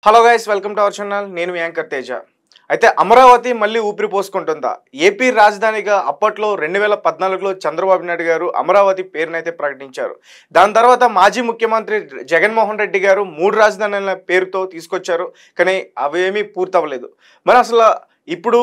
Hello guys, welcome to our channel. నేను మీ anchor Teja. అయితే అమరావతి మళ్ళీ ఊపిరి పోసుకుంటుందా? ఏపీ రాజధానిగా అప్పట్లో 2014లో చంద్రబాబు నాయుడు గారు అమరావతి పేరునైతే ప్రకటించారు. దాని తర్వాత మాజీ ముఖ్యమంత్రి జగన్మోహన్ రెడ్డి గారు 3 రాజధానుల పేరుతో తీసుకొచ్చారు. కానీ అవేమీ పూర్తవ్వలేదు. మరి అసలు ఇప్పుడు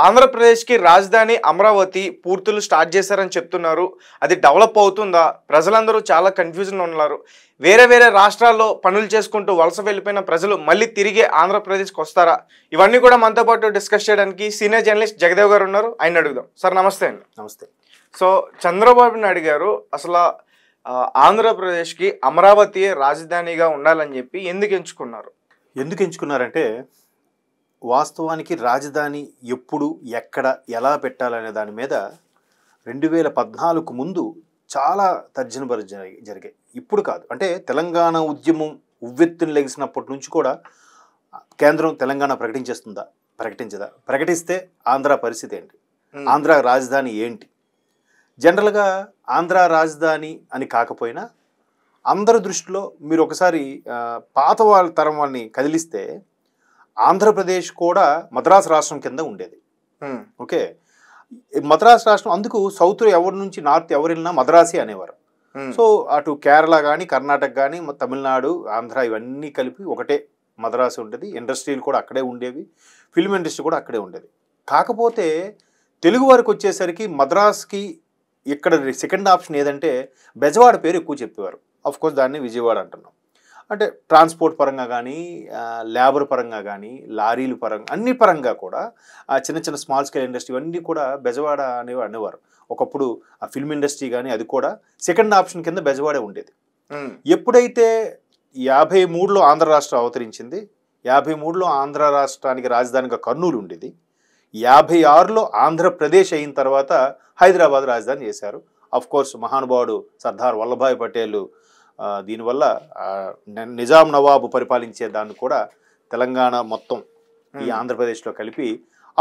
ఆంధ్రప్రదేశ్కి రాజధాని అమరావతి పూర్తులు స్టార్ట్ చేశారని చెప్తున్నారు. అది డెవలప్ అవుతుందా? ప్రజలందరూ చాలా కన్ఫ్యూజన్లో ఉన్నారు. వేరే రాష్ట్రాల్లో పనులు చేసుకుంటూ వలస వెళ్ళిపోయిన ప్రజలు మళ్ళీ తిరిగి ఆంధ్రప్రదేశ్కి వస్తారా? ఇవన్నీ కూడా మనతో పాటు డిస్కస్ చేయడానికి సీనియర్ జర్నలిస్ట్ జగదేవ్ గారు ఉన్నారు. ఆయన అడుగుదాం. సార్ నమస్తే అండి. నమస్తే. సో చంద్రబాబు నాయుడు గారు అసలు ఆంధ్రప్రదేశ్కి అమరావతి రాజధానిగా ఉండాలని చెప్పి ఎందుకు ఎంచుకున్నారంటే వాస్తవానికి రాజధాని ఎప్పుడు ఎక్కడ ఎలా పెట్టాలనే దాని మీద 2014 ముందు చాలా తర్జనభర్జన జరిగాయి. ఇప్పుడు కాదు, అంటే తెలంగాణ ఉద్యమం ఉవ్వెత్తున లెగిసినప్పటి నుంచి కూడా కేంద్రం తెలంగాణ ప్రకటించదా? ప్రకటిస్తే ఆంధ్ర పరిస్థితి ఏంటి? ఆంధ్ర రాజధాని ఏంటి? జనరల్గా ఆంధ్ర రాజధాని అని కాకపోయినా అందరి దృష్టిలో మీరు ఒకసారి పాత వాళ్ళ తరం వాళ్ళని కదిలిస్తే ఆంధ్రప్రదేశ్ కూడా మద్రాసు రాష్ట్రం కింద ఉండేది. ఓకే, మద్రాసు రాష్ట్రం అందుకు సౌత్ ఎవరి నుంచి నార్త్ ఎవరు వెళ్ళినా మద్రాసి అనేవారు. సో అటు కేరళ కానీ కర్ణాటక కానీ తమిళనాడు ఆంధ్ర ఇవన్నీ కలిపి ఒకటే మద్రాసు ఉండేది. ఇండస్ట్రీలు కూడా అక్కడే ఉండేవి, ఫిల్మ్ ఇండస్ట్రీ కూడా అక్కడే ఉండేది. కాకపోతే తెలుగు వారికి వచ్చేసరికి మద్రాస్కి ఇక్కడ సెకండ్ ఆప్షన్ ఏదంటే బెజవాడ పేరు ఎక్కువ చెప్పేవారు. అఫ్కోర్స్ దాన్ని విజయవాడ అంటున్నాం. అంటే ట్రాన్స్పోర్ట్ పరంగా కానీ లేబర్ పరంగా కానీ లారీలు పరంగా అన్ని పరంగా కూడా చిన్న స్మాల్ స్కేల్ ఇండస్ట్రీ ఇవన్నీ కూడా బెజవాడ అనేవారు. ఒకప్పుడు ఆ ఫిల్మ్ ఇండస్ట్రీ కానీ అది కూడా సెకండ్ ఆప్షన్ కింద బెజవాడే ఉండేది. ఎప్పుడైతే 53లో ఆంధ్ర రాష్ట్రం అవతరించింది, 53లో ఆంధ్ర రాష్ట్రానికి రాజధానిగా కర్నూలు ఉండేది, 56లో ఆంధ్రప్రదేశ్ అయిన తర్వాత హైదరాబాద్ రాజధాని చేశారు. అఫ్కోర్స్ మహానుభావుడు సర్దార్ వల్లభాయ్ పటేల్ దీనివల్ల నిజాం నవాబు పరిపాలించే దాన్ని కూడా తెలంగాణ మొత్తం ఈ ఆంధ్రప్రదేశ్లో కలిపి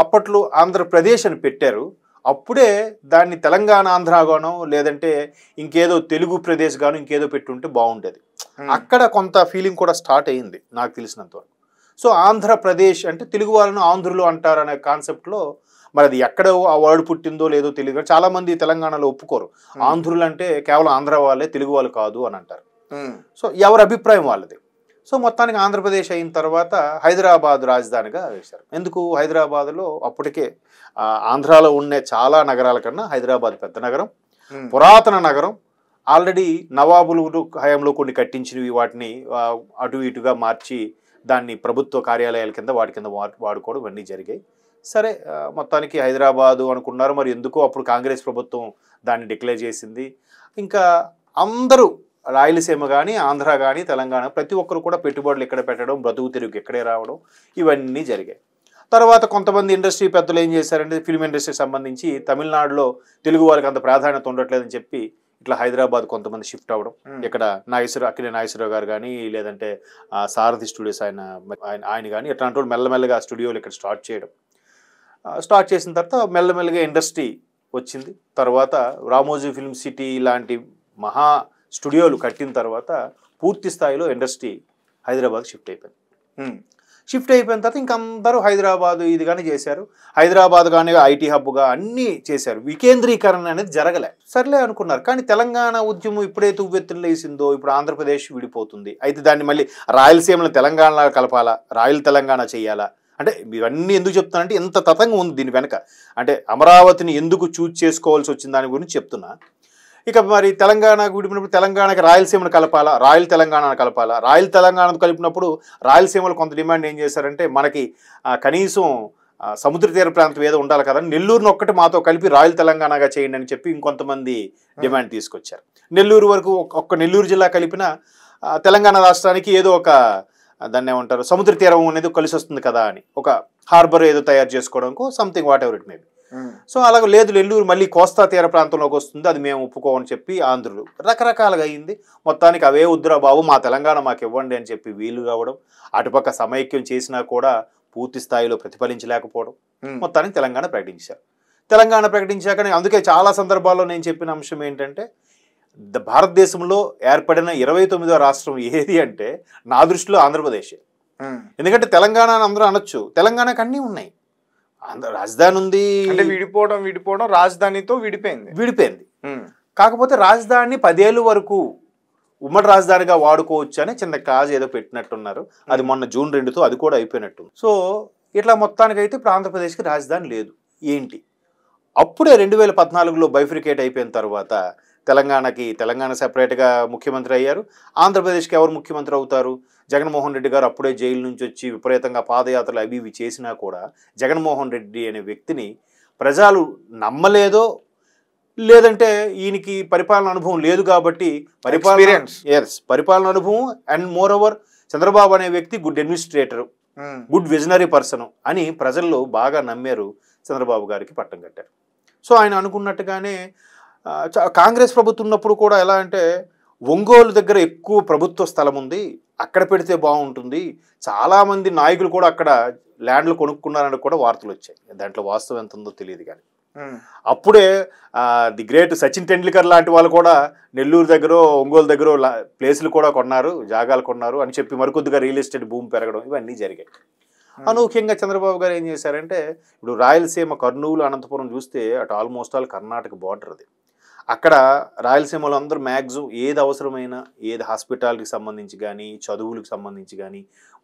అప్పట్లో ఆంధ్రప్రదేశ్ అని పెట్టారు. అప్పుడే దాన్ని తెలంగాణ ఆంధ్రాగానో లేదంటే ఇంకేదో తెలుగు ప్రదేశ్ గాను ఇంకేదో పెట్టుంటే బాగుండేది. అక్కడ కొంత ఫీలింగ్ కూడా స్టార్ట్ అయ్యింది నాకు తెలిసినంత వరకు. సో ఆంధ్రప్రదేశ్ అంటే తెలుగు వాళ్ళను ఆంధ్రులు అంటారనే కాన్సెప్ట్లో మరి అది ఎక్కడ ఆ వర్డ్ పుట్టిందో లేదో తెలియదు. చాలామంది తెలంగాణలో ఒప్పుకోరు. ఆంధ్రులు అంటే కేవలం ఆంధ్ర వాళ్ళే, తెలుగు వాళ్ళు కాదు అని అంటారు. సో ఎవరి అభిప్రాయం వాళ్ళది. సో మొత్తానికి ఆంధ్రప్రదేశ్ అయిన తర్వాత హైదరాబాద్ రాజధానిగా వేశారు. ఎందుకు? హైదరాబాద్లో అప్పటికే ఆంధ్రాలో ఉండే చాలా నగరాల కన్నా హైదరాబాద్ పెద్ద నగరం, పురాతన నగరం. ఆల్రెడీ నవాబులు హయాంలో కొన్ని కట్టించినవి వాటిని అటు ఇటుగా మార్చి దాన్ని ప్రభుత్వ కార్యాలయాల కింద వాటి కింద వాడుకోవడం ఇవన్నీ జరిగాయి. సరే, మొత్తానికి హైదరాబాదు అనుకున్నారు. మరి ఎందుకో అప్పుడు కాంగ్రెస్ ప్రభుత్వం దాన్ని డిక్లేర్ చేసింది. ఇంకా అందరూ రాయలసీమ కానీ ఆంధ్ర కానీ తెలంగాణ ప్రతి ఒక్కరు కూడా పెట్టుబడులు ఇక్కడ పెట్టడం, బ్రతుకు తెరుగు ఇక్కడే రావడం ఇవన్నీ జరిగాయి. తర్వాత కొంతమంది ఇండస్ట్రీ పెద్దలు ఏం చేశారంటే ఫిల్మ్ ఇండస్ట్రీకి సంబంధించి తమిళనాడులో తెలుగు వాళ్ళకి అంత ప్రాధాన్యత ఉండట్లేదని చెప్పి ఇట్లా హైదరాబాద్ కొంతమంది షిఫ్ట్ అవ్వడం. ఇక్కడ అక్కినే నాగేశ్వరరావు గారు కానీ లేదంటే సారథి స్టూడియోస్ ఆయన కానీ ఇట్లాంటి వాళ్ళు మెల్లమెల్లగా స్టూడియోలు ఇక్కడ స్టార్ట్ చేసిన తర్వాత మెల్లమెల్లగా ఇండస్ట్రీ వచ్చింది. తర్వాత రామోజీ ఫిల్మ్ సిటీ లాంటి మహా స్టూడియోలు కట్టిన తర్వాత పూర్తి స్థాయిలో ఇండస్ట్రీ హైదరాబాద్ షిఫ్ట్ అయిపోయిన తర్వాత ఇంకందరూ హైదరాబాదు ఇది కానీ చేశారు. హైదరాబాద్ కానీ ఐటీ హబ్గా అన్నీ చేశారు. వికేంద్రీకరణ అనేది జరగలే. సర్లే అనుకున్నారు. కానీ తెలంగాణ ఉద్యమం ఇప్పుడైతే ఉవ్వెత్తున లేసిందో ఇప్పుడు ఆంధ్రప్రదేశ్ విడిపోతుంది. అయితే దాన్ని మళ్ళీ రాయలసీమను తెలంగాణ కలపాలా, రాయల తెలంగాణ చేయాలా అంటే ఇవన్నీ ఎందుకు చెప్తున్నానంటే ఎంత తతంగం ఉంది దీని వెనక. అంటే అమరావతిని ఎందుకు చూజ్ చేసుకోవాల్సి వచ్చింది దాని గురించి చెప్తున్నా. ఇక మరి తెలంగాణకు విడిపోయినప్పుడు తెలంగాణకి రాయలసీమను కలపాలా, రాయల తెలంగాణను కలపాలా. రాయల తెలంగాణను కలిపినప్పుడు రాయలసీమలో కొంత డిమాండ్ ఏం చేశారంటే మనకి కనీసం సముద్ర తీర ప్రాంతం ఏదో ఉండాలి కదా, నెల్లూరును ఒక్కటి మాతో కలిపి రాయల తెలంగాణగా చేయండి అని చెప్పి ఇంకొంతమంది డిమాండ్ తీసుకొచ్చారు. నెల్లూరు వరకు ఒక్క నెల్లూరు జిల్లా కలిపిన తెలంగాణ రాష్ట్రానికి ఏదో ఒక దాన్ని ఏమంటారు సముద్ర తీరం అనేది కలిసి వస్తుంది కదా అని ఒక హార్బర్ ఏదో తయారు చేసుకోవడంకో something whatever it may be. So అలాగే లేదు నెల్లూరు మళ్ళీ కోస్తా తీర ప్రాంతంలోకి వస్తుంది, అది మేము ఒప్పుకోమని చెప్పి ఆంధ్రులు రకరకాలుగా అయింది. మొత్తానికి అవే వద్దురా బాబు మా తెలంగాణ మాకు ఇవ్వండి అని చెప్పి వీలు కావడం, అటుపక్క సమైక్యం చేసినా కూడా పూర్తి స్థాయిలో ప్రతిఫలించలేకపోవడం, మొత్తానికి తెలంగాణ ప్రకటించాక అందుకే చాలా సందర్భాల్లో నేను చెప్పిన అంశం ఏంటంటే భారతదేశంలో ఏర్పడిన 29వ రాష్ట్రం ఏది అంటే నా దృష్టిలో ఆంధ్రప్రదేశ్. ఎందుకంటే తెలంగాణ అని అందరూ అనొచ్చు, తెలంగాణకు అన్నీ ఉన్నాయి, రాజధాని ఉంది, అంటే విడిపోవడం రాజధానితో విడిపోయింది. కాకపోతే రాజధాని 10 ఏళ్ళ వరకు ఉమ్మడి రాజధానిగా వాడుకోవచ్చు అని చిన్న క్లాజ్ ఏదో పెట్టినట్టున్నారు. అది మొన్న జూన్ 2తో అది కూడా అయిపోయినట్టు. సో ఇట్లా మొత్తానికైతే ఇప్పుడు ఆంధ్రప్రదేశ్కి రాజధాని లేదు. ఏంటి అప్పుడే 2014లో బైఫ్రికేట్ అయిపోయిన తర్వాత తెలంగాణ సెపరేట్గా ముఖ్యమంత్రి అయ్యారు. ఆంధ్రప్రదేశ్కి ఎవరు ముఖ్యమంత్రి అవుతారు? జగన్మోహన్ రెడ్డి గారు అప్పుడే జైలు నుంచి వచ్చి విపరీతంగా పాదయాత్రలు అవి ఇవి చేసినా కూడా జగన్మోహన్ రెడ్డి అనే వ్యక్తిని ప్రజలు నమ్మలేదో, లేదంటే ఈయనకి పరిపాలన అనుభవం లేదు కాబట్టి పరిపాలన అనుభవం అండ్ మోర్ ఓవర్ చంద్రబాబు అనే వ్యక్తి good administrator, good visionary person అని ప్రజల్లో బాగా నమ్మారు. చంద్రబాబు గారికి పట్టం కట్టారు. సో ఆయన అనుకున్నట్టుగానే కాంగ్రెస్ ప్రభుత్వం ఉన్నప్పుడు కూడా ఎలా అంటే ఒంగోలు దగ్గర ఎక్కువ ప్రభుత్వ స్థలం ఉంది, అక్కడ పెడితే బాగుంటుంది, చాలామంది నాయకులు కూడా అక్కడ ల్యాండ్లు కొనుక్కున్నారని కూడా వార్తలు వచ్చాయి. దాంట్లో వాస్తవం ఎంత ఉందో తెలియదు. కానీ అప్పుడే ది గ్రేట్ సచిన్ టెండూల్కర్ లాంటి వాళ్ళు కూడా నెల్లూరు దగ్గర ఒంగోలు దగ్గర ప్లేసులు కూడా కొన్నారు, జాగాలు కొన్నారు అని చెప్పి మరికొద్దిగా రియల్ ఎస్టేట్ భూమి పెరగడం ఇవన్నీ జరిగాయి. అనూహ్యంగా చంద్రబాబు గారు ఏం చేశారంటే ఇప్పుడు రాయలసీమ కర్నూలు అనంతపురం చూస్తే అటు ఆల్మోస్ట్ ఆల్ కర్ణాటక బార్డర్ అది. అక్కడ రాయలసీమలో అందరూ మ్యాక్సిమం ఏది అవసరమైనా, ఏది హాస్పిటాలిటీకి సంబంధించి కానీ, చదువులకు సంబంధించి కానీ,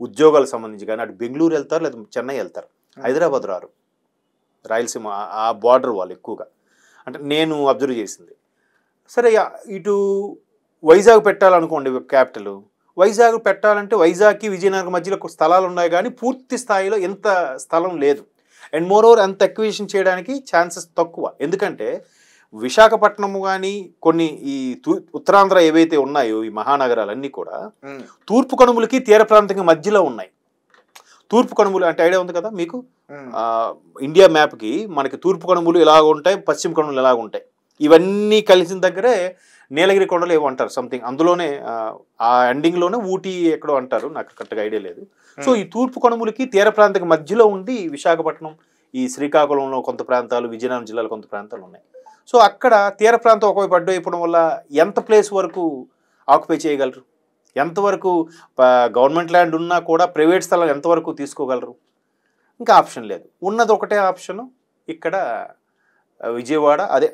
ఉద్యోగాలకు సంబంధించి కానీ అటు బెంగళూరు వెళ్తారు, లేదా చెన్నై వెళ్తారు, హైదరాబాద్ రారు. రాయలసీమ ఆ బార్డర్ వాళ్ళు ఎక్కువగా, అంటే నేను అబ్జర్వ్ చేసింది. సరే ఇటు వైజాగ్ పెట్టాలనుకోండి క్యాపిటల్, వైజాగ్ పెట్టాలంటే వైజాగ్కి విజయనగరం మధ్యలో స్థలాలు ఉన్నాయి కానీ పూర్తి స్థాయిలో ఎంత స్థలం లేదు. అండ్ మోర్ ఓవర్ అంత ఎక్విజిషన్ చేయడానికి ఛాన్సెస్ తక్కువ. ఎందుకంటే విశాఖపట్నం కానీ కొన్ని ఈ ఉత్తరాంధ్ర ఏవైతే ఉన్నాయో ఈ మహానగరాలన్నీ కూడా తూర్పు కనుమలకి తీర ప్రాంతంగా మధ్యలో ఉన్నాయి. తూర్పు కనుమలు అంటే ఐడియా ఉంది కదా మీకు, ఇండియా మ్యాప్కి మనకి తూర్పు కనుమలు ఇలాగ ఉంటాయి, పశ్చిమ కనుమలు ఇలాగ ఉంటాయి. ఇవన్నీ కలిసిన దగ్గరే నీలగిరి కొండలు ఏమో అంటారు సంథింగ్, అందులోనే ఆ ఎండింగ్లోనే ఊటీ ఎక్కడో అంటారు, నాకు కరెక్ట్గా ఐడియా లేదు. సో ఈ తూర్పు కనుమలకి తీర ప్రాంతం మధ్యలో ఉండి విశాఖపట్నం, ఈ శ్రీకాకుళంలో కొంత ప్రాంతాలు, విజయనగరం జిల్లాలో కొంత ప్రాంతాలు ఉన్నాయి. సో అక్కడ తీర ప్రాంతం ఒకవైపు అడ్డు అయిపోవడం వల్ల ఎంత ప్లేస్ వరకు ఆక్యుపై చేయగలరు, ఎంతవరకు గవర్నమెంట్ ల్యాండ్ ఉన్నా కూడా ప్రైవేట్ స్థలాలు ఎంతవరకు తీసుకోగలరు? ఇంకా ఆప్షన్ లేదు. ఉన్నది ఒకటే ఆప్షను ఇక్కడ విజయవాడ, అదే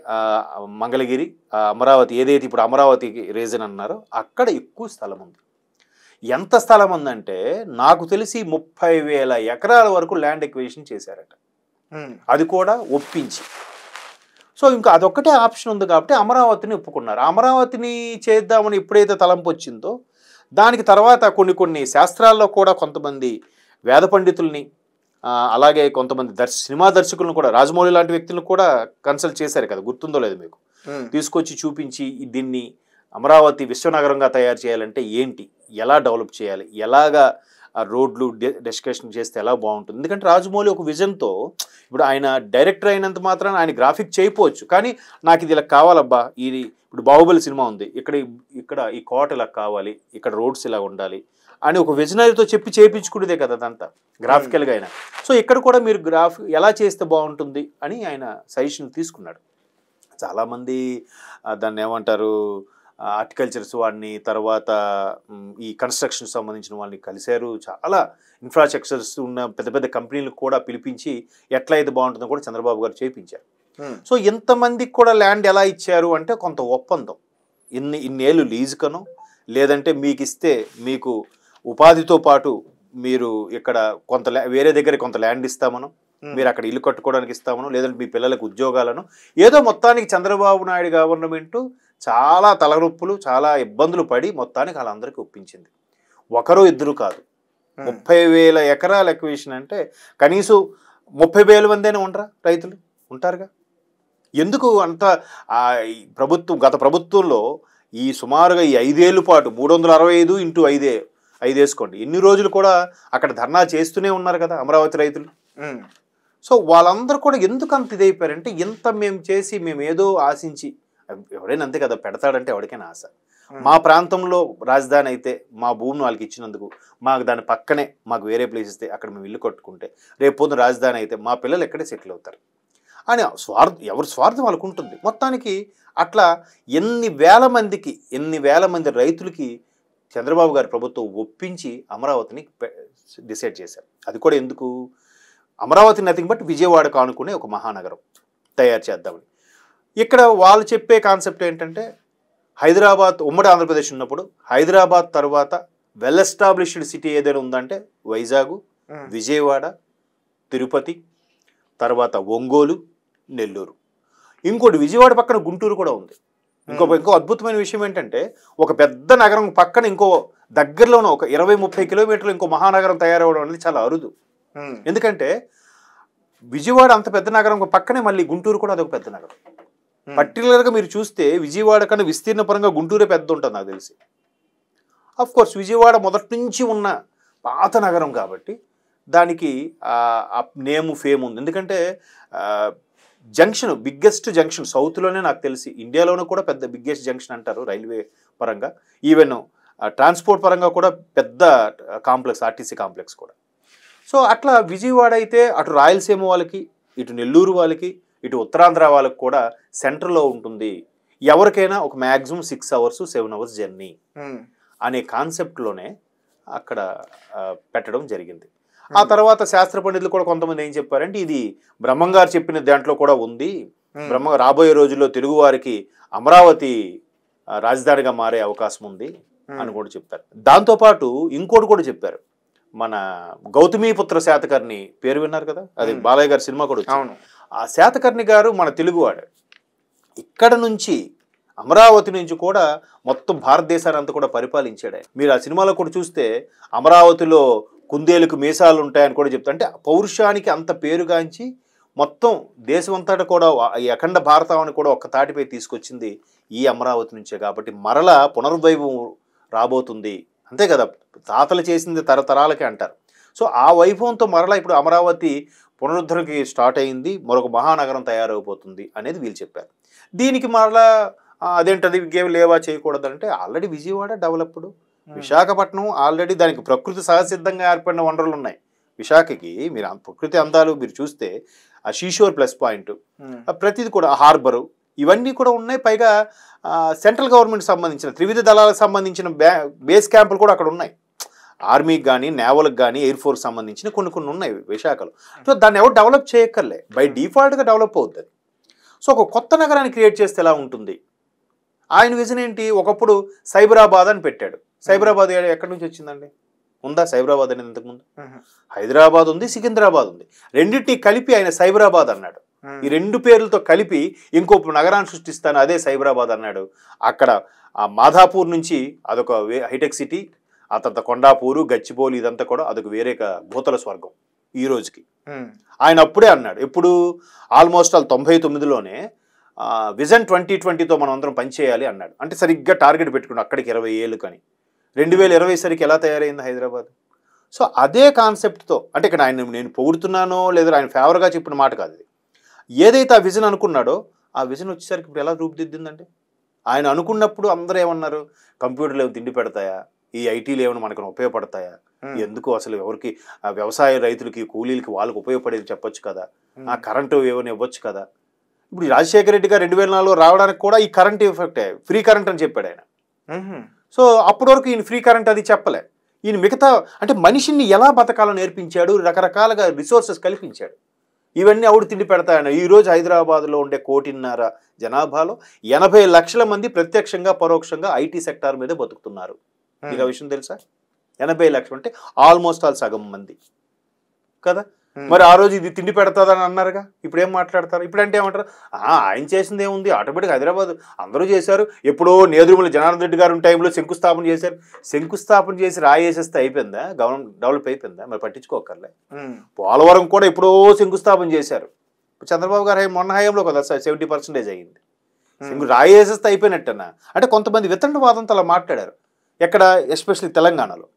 మంగళగిరి, అమరావతి, ఏదైతే ఇప్పుడు అమరావతికి రీజన్ అన్నారో అక్కడ ఎక్కువ స్థలం ఉంది. ఎంత స్థలం ఉందంటే నాకు తెలిసి 30,000 ఎకరాల వరకు ల్యాండ్ ఎక్విజిషన్ చేశారట, అది కూడా ఒప్పించి. సో ఇంకా అదొక్కటే ఆప్షన్ ఉంది కాబట్టి అమరావతిని ఒప్పుకున్నారు. అమరావతిని చేద్దామని ఎప్పుడైతే తలంపు వచ్చిందో దానికి తర్వాత కొన్ని శాస్త్రాల్లో కూడా కొంతమంది వేద పండితుల్ని, అలాగే కొంతమంది సినిమా దర్శకులను కూడా, రాజమౌళి లాంటి వ్యక్తులను కూడా కన్సల్ట్ చేశారు కదా, గుర్తుందో లేదు మీకు, తీసుకొచ్చి చూపించి దీన్ని అమరావతి విశ్వనగరంగా తయారు చేయాలంటే ఏంటి, ఎలా డెవలప్ చేయాలి, ఎలాగా రోడ్లు డిస్కషన్ చేస్తే ఎలా బాగుంటుంది. ఎందుకంటే రాజమౌళి ఒక విజన్తో, ఇప్పుడు ఆయన డైరెక్టర్ అయినంత మాత్రాన ఆయన గ్రాఫిక్ చేయకపోవచ్చు, కానీ నాకు ఇది ఇలా కావాలబ్బా, ఇది ఇప్పుడు బాహుబలి సినిమా ఉంది, ఇక్కడ ఈ కోట ఇలా కావాలి, ఇక్కడ రోడ్స్ ఇలా ఉండాలి అని ఒక విజనరీతో చెప్పి చేయించుకునేదే కదా అదంతా గ్రాఫికల్గా అయినా. సో ఇక్కడ కూడా మీరు ఎలా చేస్తే బాగుంటుంది అని ఆయన సజెషన్ తీసుకున్నాడు. చాలామంది దాన్ని ఏమంటారు, హార్టికల్చర్స్ వాడిని, తర్వాత ఈ కన్స్ట్రక్షన్ సంబంధించిన వాళ్ళని కలిశారు, చాలా ఇన్ఫ్రాస్ట్రక్చర్స్ ఉన్న పెద్ద పెద్ద కంపెనీలకు కూడా పిలిపించి ఎట్లా అయితే బాగుంటుందో కూడా చంద్రబాబు గారు చేయించారు. సో ఎంతమందికి కూడా ల్యాండ్ ఎలా ఇచ్చారు అంటే కొంత ఒప్పందం, ఇన్నేళ్ళు లీజుకను, లేదంటే మీకు ఇస్తే మీకు ఉపాధితో పాటు మీరు ఇక్కడ కొంత వేరే దగ్గర కొంత ల్యాండ్ ఇస్తామను, మీరు అక్కడ ఇల్లు కట్టుకోవడానికి ఇస్తామను, లేదంటే మీ పిల్లలకు ఉద్యోగాలను, ఏదో మొత్తానికి చంద్రబాబు నాయుడు గవర్నమెంటు చాలా తలనొప్పులు, చాలా ఇబ్బందులు పడి మొత్తానికి వాళ్ళందరికీ ఒప్పించింది. ఒకరు ఇద్దరు కాదు, 30,000 ఎకరాల ఎక్విజిషన్ అంటే కనీసం 30,000 మందైనా ఉండరా, రైతులు ఉంటారుగా. ఎందుకు అంత గత ప్రభుత్వంలో ఈ సుమారుగా ఈ 5 ఏళ్ళ పాటు 365 × 5 వేసుకోండి, ఎన్ని రోజులు కూడా అక్కడ ధర్నా చేస్తూనే ఉన్నారు కదా అమరావతి రైతులు. సో వాళ్ళందరూ కూడా ఎందుకు అంత ఇదైపోయారంటే, ఇంత మేము చేసి మేము ఏదో ఆశించి, ఎవడైనా అంతే కదా, పెడతాడంటే ఎవరికైనా ఆశ. మా ప్రాంతంలో రాజధాని అయితే మా భూమిని వాళ్ళకి ఇచ్చినందుకు, మాకు దాని పక్కనే మాకు వేరే ప్లేస్ ఇస్తే అక్కడ మేము ఇల్లు కట్టుకుంటే, రేపు పొద్దున రాజధాని అయితే మా పిల్లలు ఎక్కడే సెటిల్ అవుతారు అని ఎవరి స్వార్థం వాళ్ళకు ఉంటుంది. మొత్తానికి అట్లా ఎన్ని వేల మంది రైతులకి చంద్రబాబు గారి ప్రభుత్వం ఒప్పించి అమరావతిని డిసైడ్ చేశారు. అది కూడా ఎందుకు, అమరావతి నథింగ్ బట్ విజయవాడకు ఆనుకునే ఒక మహానగరం తయారు చేద్దామని. ఇక్కడ వాళ్ళు చెప్పే కాన్సెప్ట్ ఏంటంటే హైదరాబాద్ ఉమ్మడి ఆంధ్రప్రదేశ్ ఉన్నప్పుడు హైదరాబాద్ తర్వాత వెల్ ఎస్టాబ్లిష్డ్ సిటీ ఏదైనా ఉందంటే వైజాగ్, విజయవాడ, తిరుపతి, తర్వాత ఒంగోలు, నెల్లూరు. ఇంకోటి విజయవాడ పక్కన గుంటూరు కూడా ఉంది. ఇంకో అద్భుతమైన విషయం ఏంటంటే ఒక పెద్ద నగరం పక్కన ఇంకో దగ్గరలోనే ఒక 20-30 కిలోమీటర్లు ఇంకో మహానగరం తయారవడం అనేది చాలా అరుదు. ఎందుకంటే విజయవాడ అంత పెద్ద నగరం పక్కనే మళ్ళీ గుంటూరు కూడా అదొక పెద్ద నగరం. పర్టికులర్గా మీరు చూస్తే విజయవాడ కన్నా విస్తీర్ణ పరంగా గుంటూరే పెద్ద ఉంటుంది నాకు తెలిసి. అఫ్ కోర్స్ విజయవాడ మొదటి నుంచి ఉన్న పాత నగరం కాబట్టి దానికి నేము ఫేమ్ ఉంది. ఎందుకంటే జంక్షన్, బిగ్గెస్ట్ జంక్షన్ సౌత్లోనే నాకు తెలిసి ఇండియాలోనే కూడా పెద్ద బిగ్గెస్ట్ జంక్షన్ అంటారు రైల్వే పరంగా. ఈవెన్ ట్రాన్స్పోర్ట్ పరంగా కూడా పెద్ద కాంప్లెక్స్, ఆర్టీసీ కాంప్లెక్స్ కూడా. సో అట్లా విజయవాడ అయితే అటు రాయలసీమ వాళ్ళకి, ఇటు నెల్లూరు వాళ్ళకి, ఇటు ఉత్తరాంధ్ర వాళ్ళకి కూడా సెంటర్లో ఉంటుంది. ఎవరికైనా ఒక మ్యాక్సిమం 6 hours 7 hours జర్నీ అనే కాన్సెప్ట్లోనే అక్కడ పెట్టడం జరిగింది. ఆ తర్వాత శాస్త్ర పండితులు కూడా కొంతమంది ఏం చెప్పారంటే ఇది బ్రహ్మంగారు చెప్పిన దాంట్లో కూడా ఉంది, రాబోయే రోజుల్లో తెలుగు వారికి అమరావతి రాజధానిగా మారే అవకాశం ఉంది అని కూడా చెప్పారు. దాంతోపాటు ఇంకోటి కూడా చెప్పారు, మన గౌతమీపుత్ర శాతకర్ణి పేరు విన్నారు కదా, అది బాలయ్య గారి సినిమా కూడా వచ్చింది. ఆ శాతకర్ణి గారు మన తెలుగువాడు. ఇక్కడ నుంచి అమరావతి నుంచి కూడా మొత్తం భారతదేశాన్ని అంతా కూడా పరిపాలించాడు. మీరు ఆ సినిమాలో కూడా చూస్తే అమరావతిలో కుందేలుకు మీసాలు ఉంటాయని కూడా చెప్తా. అంటే పౌరుషానికి అంత పేరుగాంచి మొత్తం దేశమంతటా కూడా ఈ అఖండ భారతాన్ని కూడా ఒక్క తాటిపై తీసుకొచ్చింది ఈ అమరావతి నుంచే. కాబట్టి మరలా పునర్వైభవం రాబోతుంది, అంతే కదా, తాతలు చేసింది తరతరాలకి అంటారు. సో ఆ వైభవంతో మరలా ఇప్పుడు అమరావతి పునరుద్ధరణకి స్టార్ట్ అయింది, మరొక మహానగరం తయారైపోతుంది అనేది వీళ్ళు చెప్పారు. దీనికి మరలా అదేంటది లేవా చేయకూడదంటే already Vijayawada developed, Visakhapatnam already దానికి ప్రకృతి సహసిద్ధంగా ఏర్పడిన వనరులు ఉన్నాయి. విశాఖకి మీరు ప్రకృతి అందాలు మీరు చూస్తే ఆ షీషోర్ ప్లస్ పాయింట్, ప్రతిది కూడా హార్బరు, ఇవన్నీ కూడా ఉన్నాయి. పైగా సెంట్రల్ గవర్నమెంట్ సంబంధించిన త్రివిధ దళాలకు సంబంధించిన బేస్ క్యాంపులు కూడా అక్కడ ఉన్నాయి. ఆర్మీకి కానీ, నేవల్కి కానీ, ఎయిర్ ఫోర్స్ సంబంధించిన కొన్ని ఉన్నాయి విశాఖలో. సో దాన్ని ఎవరు డెవలప్ చేయక్కర్లే, బై డిఫాల్ట్గా డెవలప్ అవుతుంది. సో ఒక కొత్త నగరాన్ని క్రియేట్ చేస్తే ఎలా ఉంటుంది? ఆయన విజన్ ఏంటి? ఒకప్పుడు సైబరాబాద్ అని పెట్టాడు. సైబరాబాద్ ఎక్కడి నుంచి వచ్చిందండి? ఉందా సైబరాబాద్ అనేది ఇంతకుముందు? హైదరాబాద్ ఉంది, సికింద్రాబాద్ ఉంది. రెండింటినీ కలిపి ఆయన సైబరాబాద్ అన్నాడు. ఈ రెండు పేర్లతో కలిపి ఇంకో నగరాన్ని సృష్టిస్తాను, అదే సైబరాబాద్ అన్నాడు. అక్కడ ఆ మాధాపూర్ నుంచి అదొక హైటెక్ సిటీ, ఆ తర్వాత కొండాపూరు, గచ్చిబౌలి, ఇదంతా కూడా అదొక వేరే భూతల స్వర్గం ఈ రోజుకి. ఆయన అప్పుడే అన్నాడు, ఎప్పుడు ఆల్మోస్ట్ 99లోనే విజన్ 2020తో మనం అందరం పనిచేయాలి అన్నాడు. అంటే సరిగ్గా టార్గెట్ పెట్టుకున్నాడు అక్కడికి 20 ఏళ్ళు కానీ. 2020 సరికి ఎలా తయారైంది హైదరాబాద్? సో అదే కాన్సెప్ట్తో, అంటే ఇక్కడ నేను పొగుడుతున్నానో లేదా ఆయన ఫేవర్గా చెప్పిన మాట కాదు ఇది. ఏదైతే ఆ విజన్ అనుకున్నాడో ఆ విజన్ వచ్చేసరికి ఇప్పుడు ఎలా రూపుదిద్దిందంటే, ఆయన అనుకున్నప్పుడు అందరూ ఏమన్నారు, కంప్యూటర్లు ఏమైనా తిండి పెడతాయా, ఈ ఐటీలు ఏమైనా మనకు ఉపయోగపడతాయా, ఎందుకు అసలు ఎవరికి వ్యవసాయ రైతులకి కూలీలకి వాళ్ళకి ఉపయోగపడేది చెప్పొచ్చు కదా, ఆ కరెంటు ఏమైనా ఇవ్వచ్చు కదా. ఇప్పుడు రాజశేఖర రెడ్డి గారు 2004లో రావడానికి కూడా ఈ కరెంట్ ఎఫెక్టే, ఫ్రీ కరెంట్ అని చెప్పాడు ఆయన. సో అప్పటి వరకు ఈయన ఫ్రీ కరెంట్ అది చెప్పలే. ఈయన మిగతా అంటే మనిషిని ఎలా బతకాలో నేర్పించాడు, రకరకాలుగా రిసోర్సెస్ కల్పించాడు. ఇవన్నీ ఆవిడ తిండి పెడతాయన. ఈరోజు హైదరాబాద్లో ఉండే 1.5 కోటి జనాభాలో 80 లక్షల మంది ప్రత్యక్షంగా పరోక్షంగా ఐటీ సెక్టార్ మీద బతుకుతున్నారు. మీకు ఆ విషయం తెలుసా? 80 లక్షలు అంటే ఆల్మోస్ట్ సగం మంది కదా. మరి ఆ రోజు ఇది తిండి పెడతాదని అన్నారుగా, ఇప్పుడు ఏం మాట్లాడతారు? ఇప్పుడంటే ఏమంటారు, ఆయన చేసింది ఏముంది, ఆటోమేటిక్ హైదరాబాద్ అందరూ చేశారు. ఎప్పుడో నేదురుమల జనార్దన్ రెడ్డి గారు టైంలో శంకుస్థాపన చేశారు. శంకుస్థాపన చేసి రాయేసేస్తే అయిపోయిందా? గవర్నమెంట్ డెవలప్ అయిపోయిందా? మరి పట్టించుకోకర్లే. పోలవరం కూడా ఎప్పుడో శంకుస్థాపన చేశారు. చంద్రబాబు గారు మొన్న హయాంలో కదా 70% అయ్యింది. రాయేసేస్తే అయిపోయినట్టన్నా. అంటే కొంతమంది వితండవాదంతో అలా మాట్లాడారు. ఎక్కడ? ఎస్పెషల్లీ తెలంగాణలో.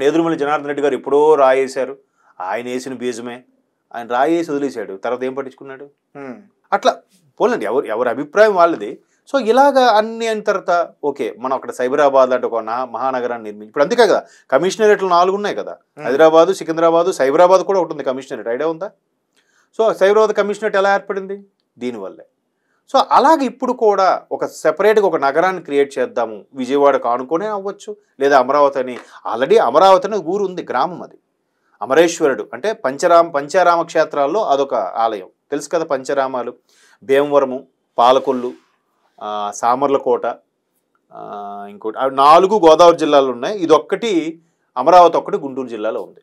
నేదురుమల జనార్దన్ రెడ్డి గారు ఎప్పుడో రాయేశారు, ఆయన వేసిన బీజమే, ఆయన రాయేసి వదిలేశాడు, తర్వాత ఏం పట్టించుకున్నాడు? అట్లా పోలండి, ఎవరి అభిప్రాయం వాళ్ళది. సో ఇలాగా అన్ని అయిన తర్వాత ఓకే, మనం అక్కడ సైబరాబాద్ అంటే ఒక మహానగరాన్ని నిర్మించి, ఇప్పుడు అందుకే కదా కమిషనరేట్లు 4 ఉన్నాయి కదా, హైదరాబాదు, సికింద్రాబాదు, సైబరాబాద్ కూడా ఉంటుంది కమిషనరేట్, ఐడియా ఉందా? సో సైబరాబాద్ కమిషనరేట్ ఎలా ఏర్పడింది? దీనివల్లే. సో అలాగే ఇప్పుడు కూడా ఒక సెపరేట్గా ఒక నగరాన్ని క్రియేట్ చేద్దాము, విజయవాడకు ఆనుకునే అవ్వచ్చు, లేదా అమరావతి అని. ఆల్రెడీ అమరావతి అనే ఊరు ఉంది, గ్రామం అది. అమరేశ్వరుడు అంటే పంచారామ క్షేత్రాల్లో అదొక ఆలయం, తెలుసు కదా. పంచరామాలు భీమవరము, పాలకొల్లు, సామర్లకోట, ఇంకోటి 4 గోదావరి జిల్లాలు ఉన్నాయి. ఇదొక్కటి అమరావతి ఒక్కటి గుంటూరు జిల్లాలో ఉంది.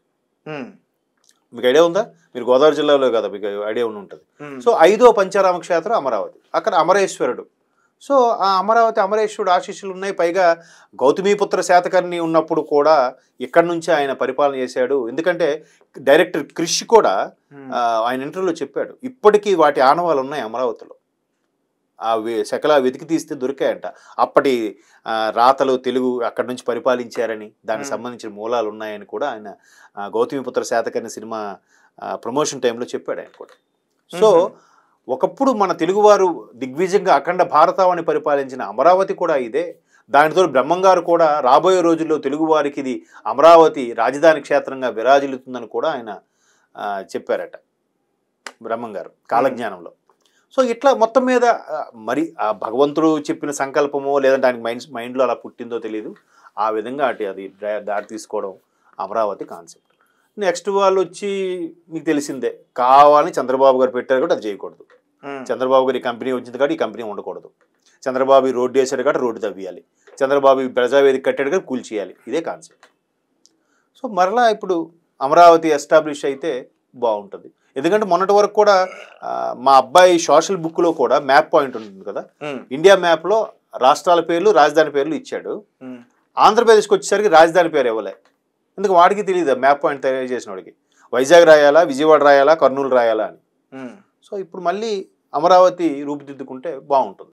మీకు ఐడియా ఉందా? మీరు గోదావరి జిల్లాలో కదా, మీకు ఐడియా ఉంటుంది. సో 5వ పంచారామ క్షేత్రం అమరావతి, అక్కడ అమరేశ్వరుడు. సో ఆ అమరేశ్వరుడు ఆశీస్సులు ఉన్నాయి. పైగా గౌతమీపుత్ర శాతకర్ణి ఉన్నప్పుడు కూడా ఇక్కడి నుంచి ఆయన పరిపాలన చేశాడు. ఎందుకంటే డైరెక్టర్ క్రిష్ కూడా ఆయన ఇంటర్వ్యూలో చెప్పాడు, ఇప్పటికీ వాటి ఆనవాలు ఉన్నాయి అమరావతిలో. శకలా వెతికి తీస్తే దొరికాయంట. అప్పటి రాతలు తెలుగు అక్కడి నుంచి పరిపాలించారని, దానికి సంబంధించిన మూలాలు ఉన్నాయని కూడా ఆయన గౌతమిపుత్ర శాతకర్ణి సినిమా ప్రమోషన్ టైంలో చెప్పాడు ఆయన కూడా. సో ఒకప్పుడు మన తెలుగువారు దిగ్విజయంగా అఖండ భారతావని పరిపాలించిన అమరావతి కూడా ఇదే. దానితో బ్రహ్మంగారు కూడా రాబోయే రోజుల్లో తెలుగువారికి ఇది అమరావతి రాజధాని క్షేత్రంగా విరాజిల్లుతుందని కూడా ఆయన చెప్పారట, బ్రహ్మంగారు కాలజ్ఞానంలో. సో ఇట్లా మొత్తం మీద మరి ఆ భగవంతుడు చెప్పిన సంకల్పమో లేదా దానికి మైండ్లో అలా పుట్టిందో తెలియదు, ఆ విధంగా అది దారి తీసుకోవడం అమరావతి కాన్సెప్ట్. నెక్స్ట్ వాళ్ళు వచ్చి మీకు తెలిసిందే, కావాలని చంద్రబాబు గారు పెట్టారు కాబట్టి అది చేయకూడదు. చంద్రబాబు గారు ఈ కంపెనీ వచ్చింది కాబట్టి ఈ కంపెనీ ఉండకూడదు. చంద్రబాబు రోడ్డు వేసాడు కాబట్టి రోడ్డు తవ్వేయాలి. చంద్రబాబు ప్రజావేదిక కట్టాడు కాబట్టి కూల్చేయాలి. ఇదే కాన్సెప్ట్. సో మరలా ఇప్పుడు అమరావతి ఎస్టాబ్లిష్ అయితే బాగుంటుంది. ఎందుకంటే మొన్నటి వరకు కూడా మా అబ్బాయి సోషల్ బుక్లో కూడా మ్యాప్ పాయింట్ ఉంటుంది కదా, ఇండియా మ్యాప్లో రాష్ట్రాల పేర్లు రాజధాని పేర్లు ఇచ్చాడు. ఆంధ్రప్రదేశ్కి వచ్చేసరికి రాజధాని పేరు ఇవ్వలే. ఎందుకు వాడికి తెలియదు మ్యాప్ పాయింట్ తయారు చేసిన వాడికి, వైజాగ్ రాయాలా, విజయవాడ రాయాలా, కర్నూలు రాయాలా అని. సో ఇప్పుడు మళ్ళీ అమరావతి రూపుదిద్దుకుంటే బాగుంటుంది.